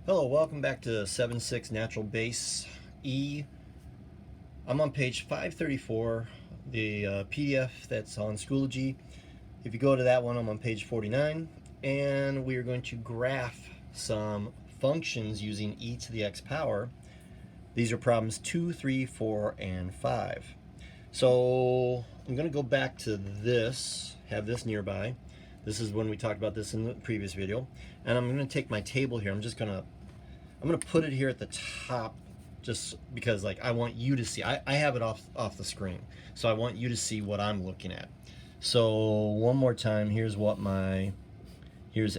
Hello, welcome back to 7.6 Natural Base E. I'm on page 534, the PDF that's on Schoology. If you go to that one, I'm on page 49, and we are going to graph some functions using e to the x power. These are problems 2, 3, 4, and 5. So I'm going to go back to this, have this nearby. This is when we talked about this in the previous video. And I'm going to take my table here. I'm going to put it here at the top just because like I want you to see. I have it off the screen. So I want you to see what I'm looking at. So one more time, here's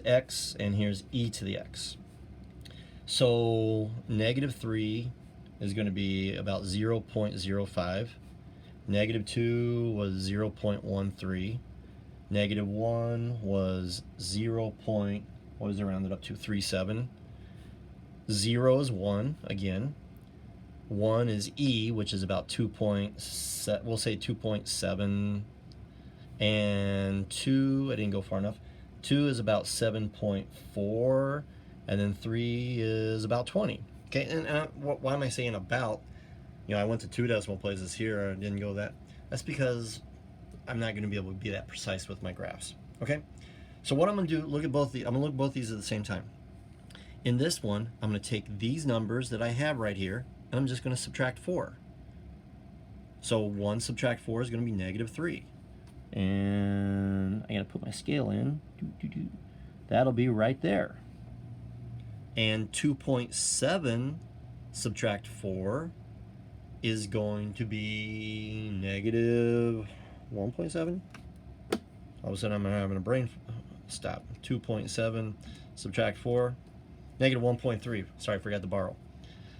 x and here's e to the x. So -3 is going to be about 0.05. -2 was 0.13. -1 was 0. What is it rounded up to? 37. 0 is 1 again. 1 is e, which is about 2.7. We'll say 2.7. And 2, I didn't go far enough. 2 is about 7.4, and then 3 is about 20. Okay, and why am I saying about? You know, I went to 2 decimal places here. I didn't go that. That's because I'm not going to be able to be that precise with my graphs. Okay, so what I'm going to do, look at both the. I'm going to look at both these at the same time. In this one, I'm going to take these numbers that I have right here, and I'm just going to subtract 4. So 1 subtract 4 is going to be -3. And I got to put my scale in. That'll be right there. And 2.7 subtract 4 is going to be -1.7. All of a sudden I'm having a brain stop. 2.7 subtract 4, -1.3. Sorry, I forgot to borrow.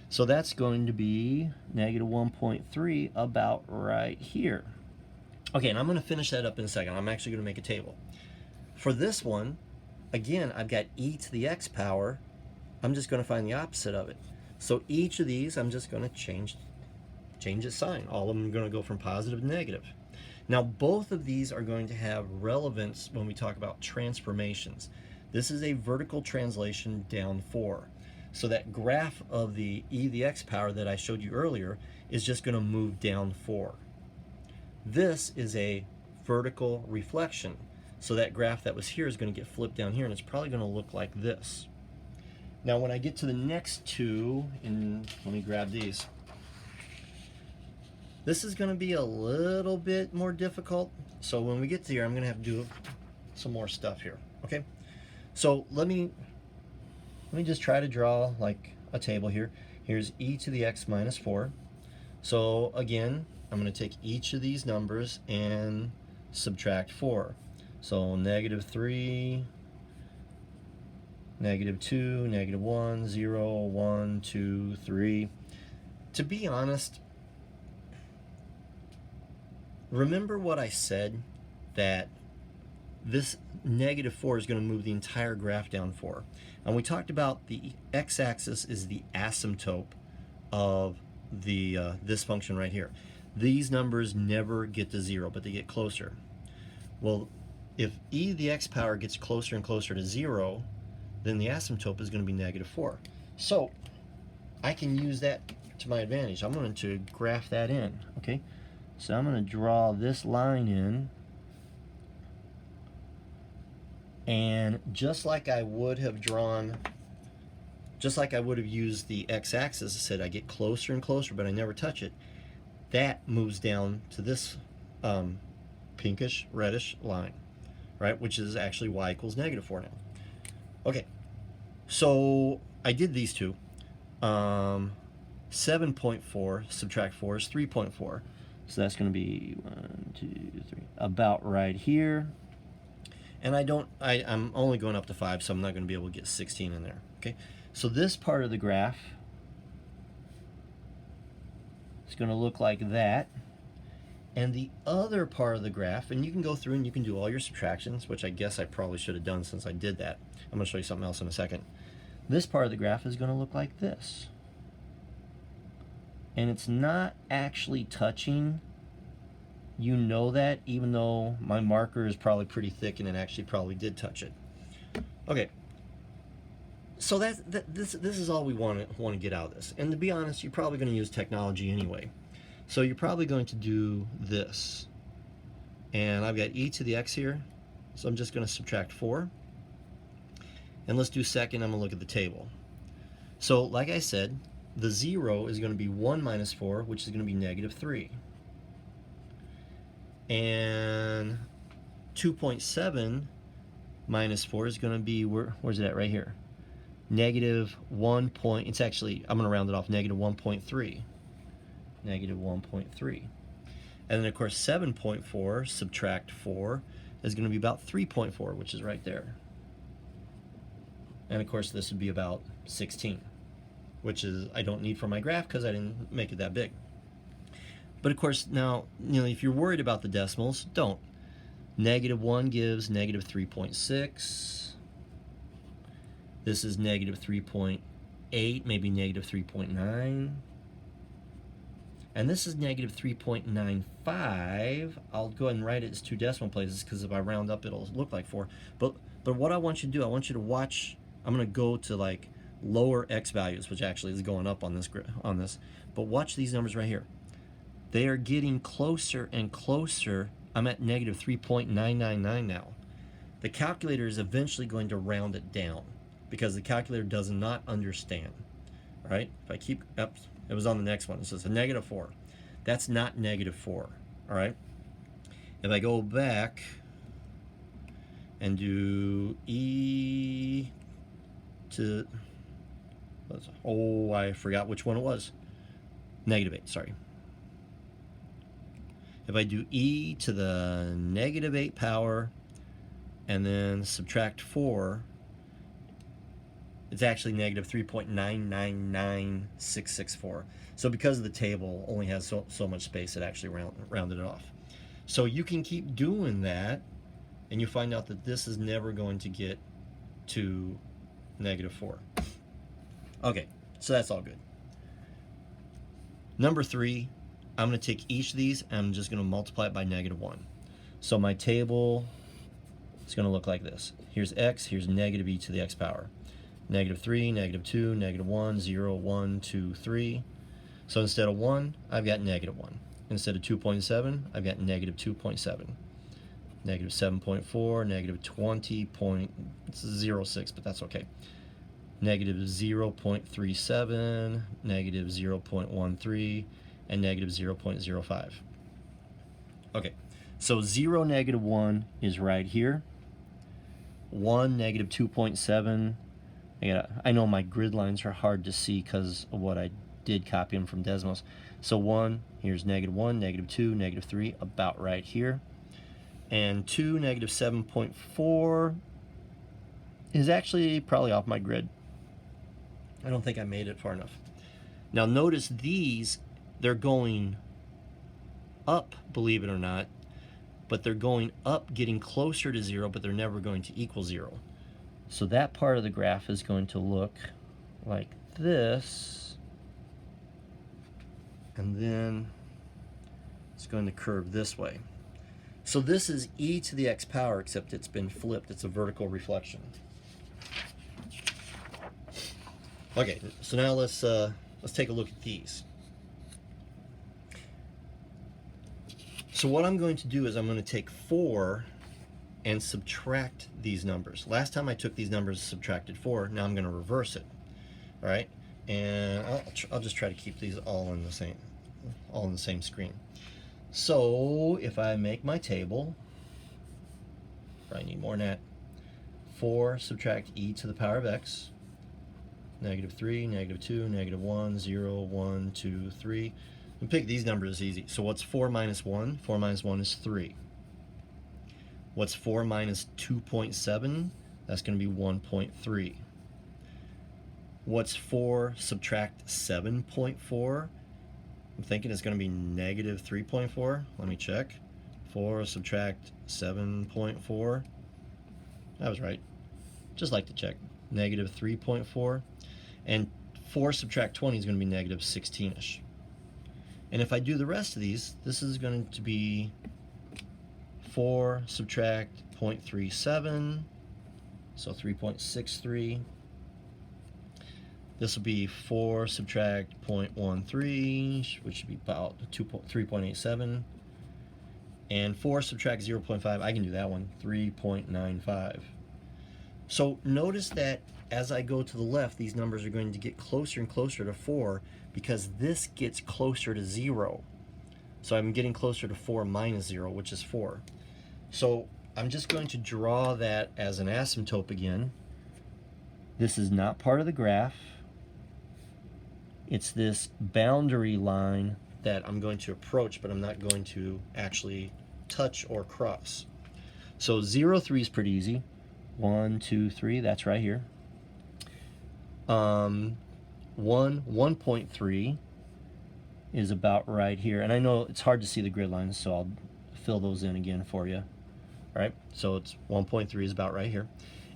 So that's going to be -1.3 about right here. Okay, and I'm going to finish that up in a second. I'm actually going to make a table. For this one, again, I've got e to the x power. I'm just going to find the opposite of it. So each of these, I'm just going to change its sign. All of them are going to go from positive to negative. Now, both of these are going to have relevance when we talk about transformations. This is a vertical translation down 4. So that graph of the e to the x power that I showed you earlier is just going to move down 4. This is a vertical reflection. So that graph that was here is going to get flipped down here, and it's probably going to look like this. Now, when I get to the next two, let me grab these. This is going to be a little bit more difficult. So when we get to here, I'm going to have to do some more stuff here. Okay. So let me just try to draw like a table here. Here's e to the x minus 4. So again, I'm going to take each of these numbers and subtract 4. So -3, -2, -1, 0, 1, 2, 3. To be honest, remember what I said, that this -4 is going to move the entire graph down 4. And we talked about the x-axis is the asymptote of the this function right here. These numbers never get to 0, but they get closer. Well, if e to the x power gets closer and closer to 0, then the asymptote is going to be -4. So I can use that to my advantage. I'm going to graph that in. Okay, so I'm going to draw this line in, and just like I would have used the x-axis, I said I get closer and closer, but I never touch it. That moves down to this pinkish reddish line, right, which is actually y equals -4 now. Okay, so I did these two. 7.4 subtract 4 is 3.4, so that's going to be 1, 2, 3, about right here. And I'm only going up to 5, so I'm not going to be able to get 16 in there. Okay, so this part of the graph is going to look like that. And the other part of the graph, and you can go through and you can do all your subtractions, which I guess I probably should have done since I did that. I'm going to show you something else in a second. This part of the graph is going to look like this. And it's not actually touching. You know that, even though my marker is probably pretty thick and it actually probably did touch it. Okay, So this is all we want to get out of this. And to be honest, you're probably going to use technology anyway. So you're probably going to do this. And I've got e to the x here, so I'm just going to subtract 4. And let's do second, I'm going to look at the table. So like I said, the 0 is going to be 1 minus 4, which is going to be negative 3. And 2.7 minus 4 is going to be, where's it at? Right here. Negative 1 point, it's actually, I'm going to round it off, negative 1.3. Negative 1.3. And then of course 7.4 subtract 4 is going to be about 3.4, which is right there. And of course this would be about 16, which is I don't need for my graph because I didn't make it that big. But of course now, if you're worried about the decimals, don't. Negative 1 gives negative 3.6. This is negative 3.8, maybe negative 3.9. And this is negative 3.95. I'll go ahead and write it as 2 decimal places because if I round up, it'll look like 4. But what I want you to do, I want you to watch. I'm going to go to like lower x values, which actually is going up on this. But watch these numbers right here. They are getting closer and closer. I'm at negative 3.999 now. The calculator is eventually going to round it down because the calculator does not understand. All right? If I keep up. It was on the next one. It says a negative 4. That's not negative 4. All right? If I go back and do e to, oh, I forgot which one it was. Negative 8, sorry. If I do e to the negative 8 power and then subtract 4, it's actually negative 3.999664. So because of the table only has so much space, it actually rounded it off. So you can keep doing that, and you find out that this is never going to get to negative 4. Okay, so that's all good. Number 3, I'm going to take each of these, and I'm just going to multiply it by negative 1. So my table is going to look like this. Here's x, here's negative e to the x power. Negative 3, negative 2, negative 1, 0, 1, 2, 3. So instead of 1, I've got negative 1. Instead of 2.7, I've got negative 2.7. Negative 7.4, negative 20.06, but that's okay. Negative 0.37, negative 0.13, and negative 0.05. Okay, so 0, negative 1 is right here. 1, negative 2.7. I know my grid lines are hard to see because of what I did copy them from Desmos. So 1, here's negative 1, negative 2, negative 3, about right here. And 2, negative 7.4 is actually probably off my grid. I don't think I made it far enough. Now notice these, they're going up, believe it or not, but they're going up, getting closer to 0, but they're never going to equal 0. So that part of the graph is going to look like this, and then it's going to curve this way. So this is e to the x power, except it's been flipped. It's a vertical reflection. Okay, so now let's take a look at these. So what I'm going to do is I'm going to take 4 and subtract these numbers. Last time I took these numbers and subtracted 4. Now I'm going to reverse it. All right, and I'll just try to keep these all in the same screen. So if I make my table, I need more than that. 4 subtract e to the power of x. Negative 3, negative 2, negative 1, 0, 1, 2, 3. And pick these numbers easy. So what's 4 minus 1? 4 minus 1 is 3. What's 4 minus 2.7? That's going to be 1.3. What's 4 subtract 7.4? I'm thinking it's going to be negative 3.4. Let me check. 4 subtract 7.4. That was right. Just like to check. Negative 3.4. And 4 subtract 20 is going to be negative 16-ish. And if I do the rest of these, this is going to be 4 subtract 0.37, so 3.63. This will be 4 subtract 0.13, which should be about 3.87. And 4 subtract 0.5, I can do that one, 3.95. So notice that as I go to the left, these numbers are going to get closer and closer to 4 because this gets closer to 0. So I'm getting closer to 4 minus 0, which is 4. So I'm just going to draw that as an asymptote again. This is not part of the graph. It's this boundary line that I'm going to approach, but I'm not going to actually touch or cross. So 0, 3 is pretty easy. 1, 2, 3, that's right here. 1.3 is about right here. And I know it's hard to see the grid lines, so I'll fill those in again for you. All right, so it's 1.3 is about right here.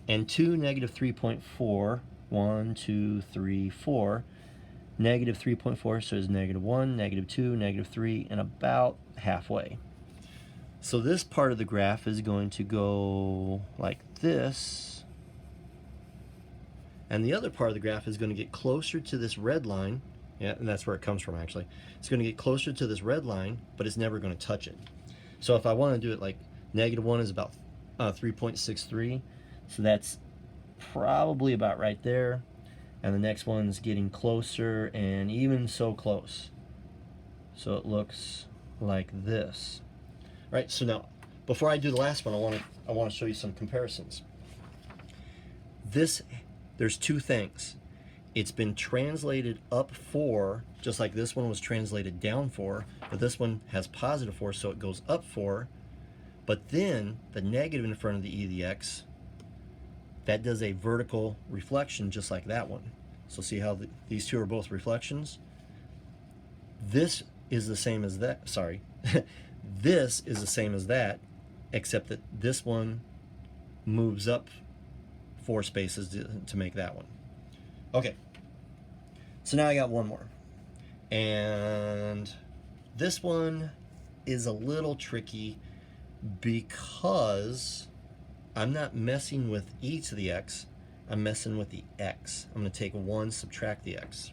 And 2, negative 3.4, 1, 2, 3, 4. Negative 3.4, so it's negative 1, negative 2, negative 3, and about halfway. So this part of the graph is going to go like this. And the other part of the graph is going to get closer to this red line. Yeah, and that's where it comes from, actually. It's going to get closer to this red line, but it's never going to touch it. So if I want to do it like negative 1 is about 3.63, so that's probably about right there. And the next one's getting closer, and even so close. So it looks like this. All right, so now, before I do the last one, I want to show you some comparisons. There's two things. It's been translated up 4, just like this one was translated down 4, but this one has positive 4, so it goes up 4. But then the negative in front of the e to the x, that does a vertical reflection just like that one. So see how these two are both reflections? This is the same as that, sorry. This is the same as that, except that this one moves up 4 spaces to make that one. Okay, so now I got one more. And this one is a little tricky because I'm not messing with e to the x, I'm messing with the x. I'm going to take 1, subtract the x.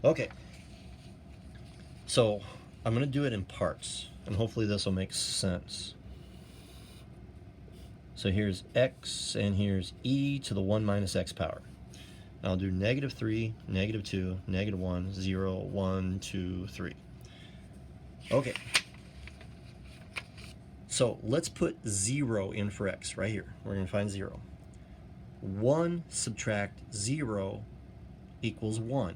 Okay, so I'm going to do it in parts, and hopefully this will make sense. So here's x, and here's e to the 1 minus x power. I'll do negative 3, negative 2, negative 1, 0, 1, 2, 3. Okay. So let's put 0 in for x right here. We're going to find 0. 1 subtract 0 equals 1.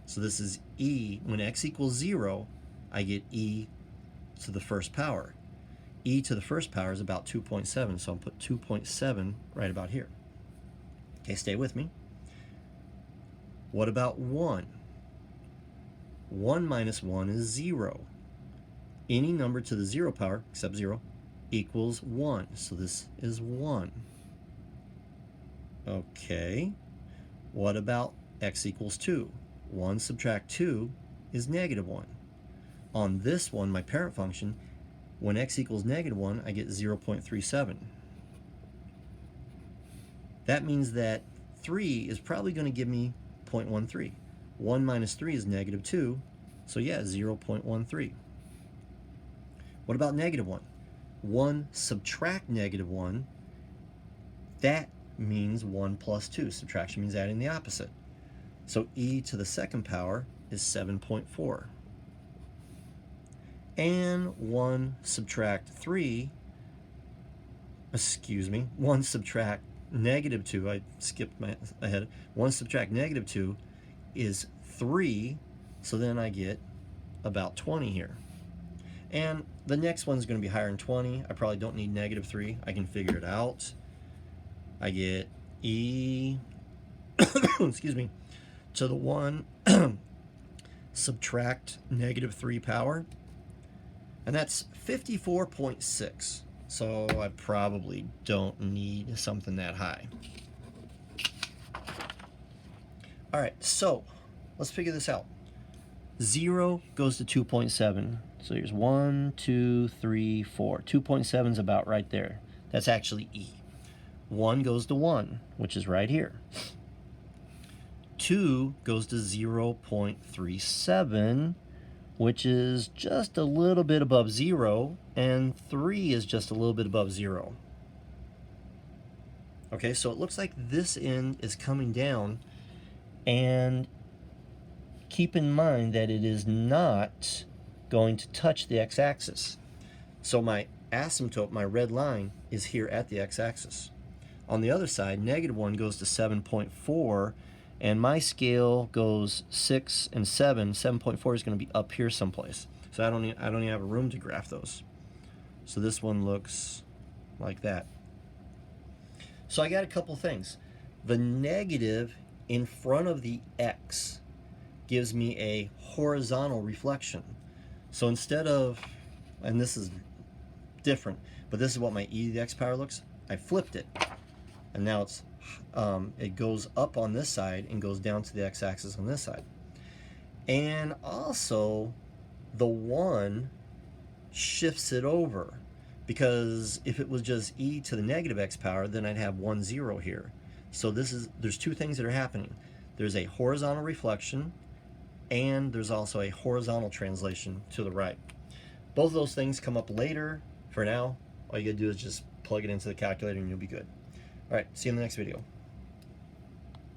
So this is e. When x equals 0, I get e to the first power. E to the first power is about 2.7, so I'll put 2.7 right about here. Okay, stay with me. What about 1? 1 minus 1 is 0. Any number to the 0 power, except 0, equals 1. So this is 1. Okay. What about x equals 2? 1 subtract 2 is negative 1. On this one, my parent function, when x equals negative 1, I get 0.37. That means that 3 is probably going to give me 0.13. 1 minus 3 is negative 2, so yeah, 0.13. What about negative 1? 1 subtract negative 1, that means 1 plus 2. Subtraction means adding the opposite. So e to the second power is 7.4. And 1 subtract 3, 1 subtract negative 2, I skipped ahead. 1 subtract negative 2 is 3, so then I get about 20 here. And the next one's going to be higher than 20. I probably don't need negative 3. I can figure it out. I get e excuse me, to the 1 subtract negative 3 power, and that's 54.6. So I probably don't need something that high. All right, so let's figure this out. 0 goes to 2.7. So here's 1, 2, 3, 4. 2.7 is about right there. That's actually e. 1 goes to 1, which is right here. 2 goes to 0.37, which is just a little bit above 0, and 3 is just a little bit above 0. Okay, so it looks like this end is coming down, and keep in mind that it is not going to touch the x-axis. So my asymptote, my red line, is here at the x-axis. On the other side, -1 goes to 7.4, and my scale goes 6 and 7. 7.4 is going to be up here someplace. So I don't even have a room to graph those. So this one looks like that. So I got a couple things. The negative in front of the x gives me a horizontal reflection. So instead of, and this is different, but this is what my e to the x power looks, I flipped it. And now it's it goes up on this side and goes down to the x-axis on this side. And also, the 1 shifts it over, because if it was just e to the negative x power, then I'd have 1, 0 here. So there's two things that are happening. There's a horizontal reflection, and there's also a horizontal translation to the right. Both of those things come up later. For now, all you gotta do is just plug it into the calculator and you'll be good. All right, see you in the next video.